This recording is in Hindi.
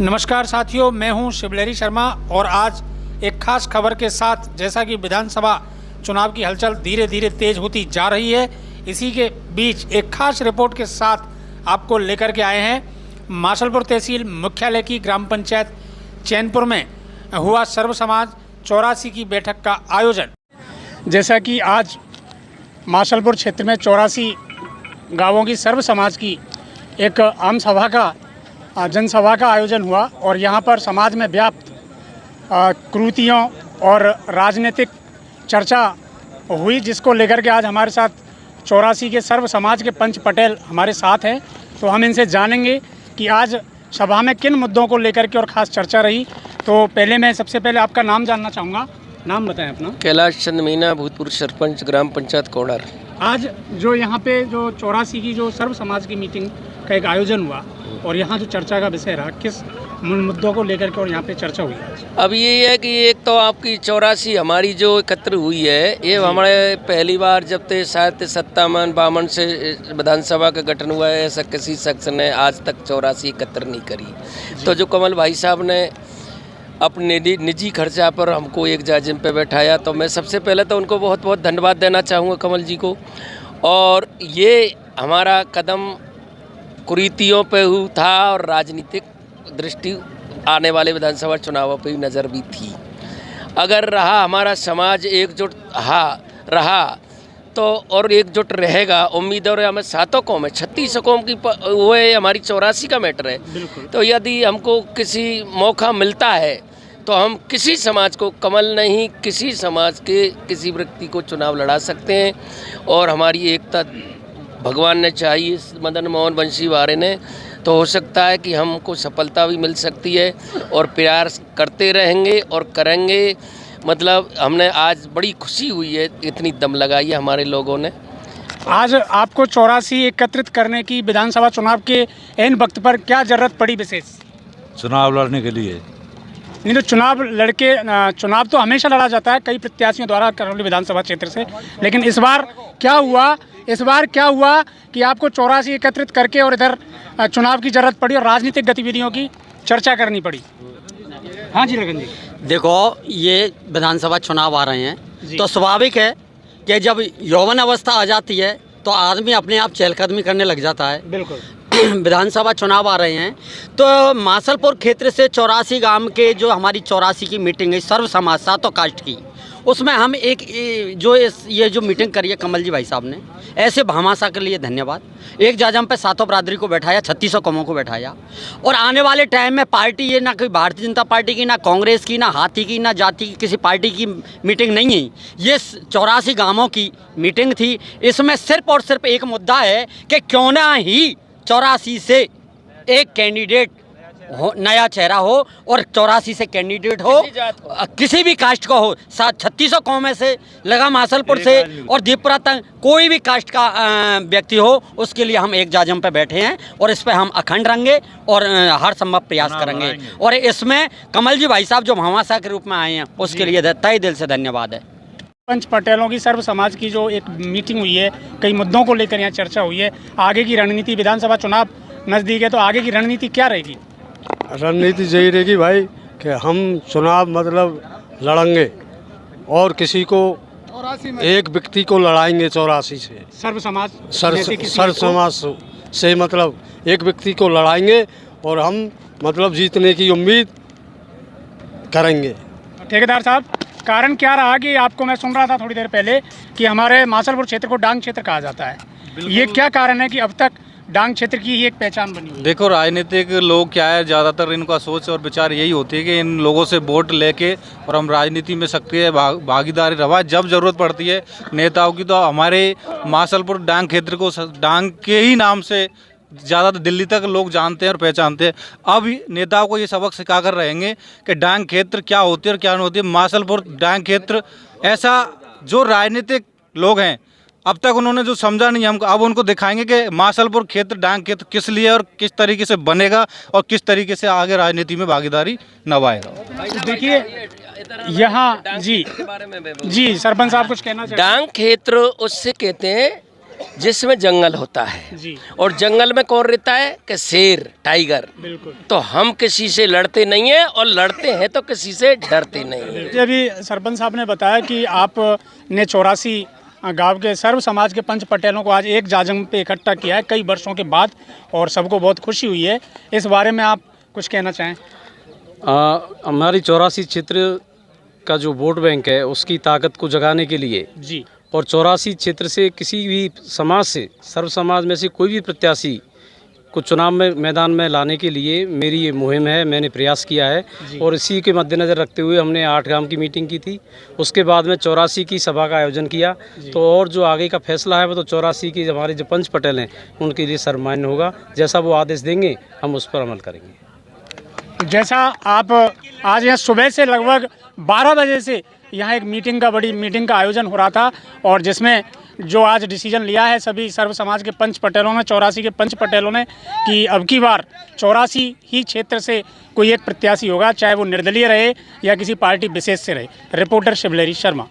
नमस्कार साथियों, मैं हूं शिवलहरी शर्मा और आज एक खास खबर के साथ, जैसा कि विधानसभा चुनाव की हलचल धीरे धीरे तेज होती जा रही है, इसी के बीच एक खास रिपोर्ट के साथ आपको लेकर के आए हैं। मासलपुर तहसील मुख्यालय की ग्राम पंचायत चैनपुर में हुआ सर्व समाज 84 की बैठक का आयोजन। जैसा कि आज मासलपुर क्षेत्र में 84 गाँवों की सर्व समाज की एक आम सभा का जनसभा का आयोजन हुआ और यहाँ पर समाज में व्याप्त कुरीतियों और राजनीतिक चर्चा हुई, जिसको लेकर के आज हमारे साथ 84 के सर्व समाज के पंच पटेल हमारे साथ हैं। तो हम इनसे जानेंगे कि आज सभा में किन मुद्दों को लेकर के और ख़ास चर्चा रही। तो सबसे पहले आपका नाम जानना चाहूँगा। नाम बताएं अपना। कैलाश चंद मीना, भूतपूर्व सरपंच, ग्राम पंचायत कोड़र। आज जो यहाँ पे जो 84 की जो सर्व समाज की मीटिंग का एक आयोजन हुआ और यहाँ जो चर्चा का विषय रहा, किस मुद्दों को लेकर के और यहाँ पे चर्चा हुई? अब ये है कि एक तो आपकी 84 हमारी जो एकत्र हुई है, ये हमारे पहली बार जब से शायद 57-52 से विधानसभा का गठन हुआ है, ऐसा किसी शख्स ने आज तक 84 एकत्र नहीं करी। तो जो कमल भाई साहब ने अपने निजी खर्चा पर हमको एक जाजिम पे बैठाया, तो मैं सबसे पहले तो उनको बहुत बहुत धन्यवाद देना चाहूँगा कमल जी को। और ये हमारा कदम कुरीतियों पे हुआ था और राजनीतिक दृष्टि आने वाले विधानसभा चुनावों पे नज़र भी थी। अगर रहा हमारा समाज एकजुट रहा तो और एकजुट रहेगा, उम्मीद और हमें 7 कौम है, 36 कौम की वो है, हमारी 84 का मैटर है। तो यदि हमको किसी मौका मिलता है तो हम किसी समाज को, कमल नहीं, किसी समाज के किसी व्यक्ति को चुनाव लड़ा सकते हैं। और हमारी एकता भगवान ने चाहिए, मदन मोहन बंशीवारे ने, तो हो सकता है कि हमको सफलता भी मिल सकती है और प्रयास करते रहेंगे और करेंगे। मतलब हमने आज बड़ी खुशी हुई है, इतनी दम लगाई है हमारे लोगों ने। आज आपको 84 एकत्रित करने की विधानसभा चुनाव के ऐन वक्त पर क्या जरूरत पड़ी विशेष? चुनाव लड़ने के लिए नहीं तो चुनाव तो हमेशा लड़ा जाता है कई प्रत्याशियों द्वारा करौली विधानसभा क्षेत्र से, लेकिन इस बार क्या हुआ कि आपको 84 एकत्रित करके और इधर चुनाव की जरूरत पड़ी और राजनीतिक गतिविधियों की चर्चा करनी पड़ी? हाँ जी लगन जी। देखो, ये विधानसभा चुनाव आ रहे हैं तो स्वाभाविक है कि जब यौवन अवस्था आ जाती है तो आदमी अपने आप चहलकदमी करने लग जाता है। बिल्कुल। विधानसभा चुनाव आ रहे हैं तो मासलपुर क्षेत्र से 84 गांव के जो हमारी 84 की मीटिंग है सर्व समाज 7 कास्ट की, उसमें हम ये जो मीटिंग करी है कमल जी भाई साहब ने, ऐसे भामाशा के लिए धन्यवाद। एक जाजम पे 7 बरादरी को बैठाया, 36 कौमों को बैठाया। और आने वाले टाइम में पार्टी ये ना कोई भारतीय जनता पार्टी की, ना कांग्रेस की, ना हाथी की, ना जाति की, किसी पार्टी की मीटिंग नहीं है। ये 84 गांवों की मीटिंग थी। इसमें सिर्फ और सिर्फ एक मुद्दा है कि क्यों ना ही 84 से एक कैंडिडेट हो, नया चेहरा हो, और 84 से कैंडिडेट हो, किसी भी कास्ट का हो, 36 कौम से लगा मासलपुर से और दीपपुरा तक कोई भी कास्ट का व्यक्ति हो, उसके लिए हम एक जाजम पे बैठे हैं और इस पे हम अखंड रहेंगे और हर संभव प्रयास करेंगे। और इसमें कमल जी भाई साहब जो भामाशा के रूप में आए हैं, उसके लिए तहे दिल से धन्यवाद है। पंच पटेलों की सर्व समाज की जो एक मीटिंग हुई है, कई मुद्दों को लेकर यहाँ चर्चा हुई है। आगे की रणनीति, विधानसभा चुनाव नज़दीक है तो आगे की रणनीति क्या रहेगी? रणनीति यही रहेगी भाई कि हम चुनाव मतलब लड़ेंगे और किसी को एक व्यक्ति को लड़ाएंगे 84 से, सर्व समाज से मतलब एक व्यक्ति को लड़ाएंगे और हम मतलब जीतने की उम्मीद करेंगे। ठेकेदार साहब, कारण क्या रहा कि आपको मैं सुन रहा था थोड़ी देर पहले कि हमारे मासलपुर क्षेत्र को डांग क्षेत्र कहा जाता है, ये क्या कारण है कि अब तक डांग क्षेत्र की ही एक पहचान बनी हुई? देखो, राजनीतिक लोग क्या है, ज़्यादातर इनका सोच और विचार यही होती है कि इन लोगों से वोट लेके और हम राजनीति में सक्रिय भागीदारी रहा। जब ज़रूरत पड़ती है नेताओं की, तो हमारे मासलपुर डांग क्षेत्र को डांग के ही नाम से ज़्यादातर दिल्ली तक लोग जानते हैं और पहचानते हैं। अब नेताओं को ये सबक सिखा कर रहेंगे कि डांग क्षेत्र क्या होती है और क्या नहीं होती है। मासलपुर डांग क्षेत्र ऐसा, जो राजनीतिक लोग हैं अब तक उन्होंने जो समझा नहीं, हमको अब उनको दिखाएंगे कि मासलपुर क्षेत्र, डांग क्षेत्र किस लिए और किस तरीके से बनेगा और किस तरीके से आगे राजनीति में भागीदारी निभाएगा। देखिए यहाँ जी सरपंच साहब कुछ कहना चाहिए? डांग क्षेत्र उससे कहते हैं जिसमें जंगल होता है जी और जंगल में कौन रहता है कि शेर, टाइगर। बिल्कुल। तो हम किसी से लड़ते नहीं हैं और लड़ते हैं तो किसी से डरते नहीं हैं। जी, अभी सरपंच साहब ने बताया कि आपने 84 गांव के सर्व समाज के पंच पटेलों को आज एक जाजम पे इकट्ठा किया है कई वर्षों के बाद, और सबको बहुत खुशी हुई है। इस बारे में आप कुछ कहना चाहें? हमारी 84 क्षेत्र का जो वोट बैंक है उसकी ताकत को जगाने के लिए जी और 84 क्षेत्र से किसी भी समाज से, सर्व समाज में से कोई भी प्रत्याशी को चुनाव में मैदान में लाने के लिए मेरी ये मुहिम है, मैंने प्रयास किया है। और इसी के मद्देनज़र रखते हुए हमने 8 गांव की मीटिंग की थी, उसके बाद में 84 की सभा का आयोजन किया। तो और जो आगे का फैसला है वो तो 84 की हमारे जो पंच पटेल हैं उनके लिए सर्वमान्य होगा। जैसा वो आदेश देंगे हम उस पर अमल करेंगे। जैसा आप आज यहाँ सुबह से लगभग 12 बजे से यहाँ एक बड़ी मीटिंग का आयोजन हो रहा था, और जिसमें जो आज डिसीजन लिया है सभी सर्व समाज के पंच पटेलों ने, 84 के पंच पटेलों ने, कि अब की बार 84 ही क्षेत्र से कोई एक प्रत्याशी होगा, चाहे वो निर्दलीय रहे या किसी पार्टी विशेष से रहे। रिपोर्टर शिवलहरी शर्मा।